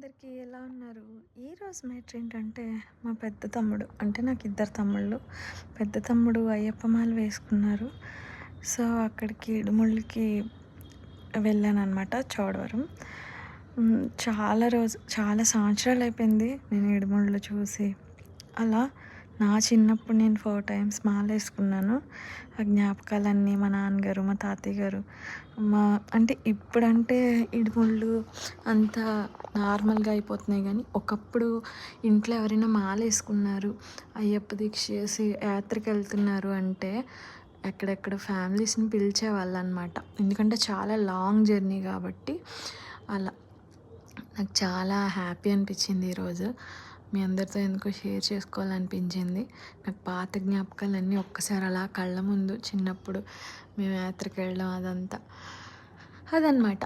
అందరికీ ఎలా ఉన్నారు? ఈరోజు మ్యాటర్ ఏంటంటే, మా పెద్ద తమ్ముడు అంటే నాకు ఇద్దరు తమ్ముళ్ళు. పెద్ద తమ్ముడు అయ్యప్ప మాల వేసుకున్నారు. సో, అక్కడికి ఇడుముళ్ళకి వెళ్ళాననమాట చోడవరం. చాలా సంవత్సరాలయిపోయింది నేను ఇడుముళ్ళు చూసి. అలా నా చిన్నప్పుడు నేను 4 టైమ్స్ మాలేసుకున్నాను. ఆ జ్ఞాపకాలన్నీ మా నాన్నగారు, మా తాతయ్య గారు, అంటే ఇప్పుడంటే ఇడుముళ్ళు అంతా నార్మల్‌గా అయిపోతున్నాయి గానీ, ఒకప్పుడు ఇంట్లో ఎవరైనా మాలేసుకున్నారు, అయ్యప్ప దీక్ష చేసి యాత్రకెళ్తున్నారు అంటే ఎక్కడెక్కడ ఫ్యామిలీస్‌ని పిలిచేవాళ్ళనమాట. ఎందుకంటే చాలా లాంగ్ జర్నీ గాబట్టి అలా. నాకు చాలా హ్యాపీ అనిపిచ్చింది ఈరోజు. మీ అందరితో ఎందుకో షేర్ చేసుకోవాలనిపించింది. నాకు పాత జ్ఞాపకాలన్నీ ఒక్కసారి అలా కళ్ళ ముందు చిన్నప్పుడు మేము యాత్రకెళ్ళడం అదంతా. అదనమాట.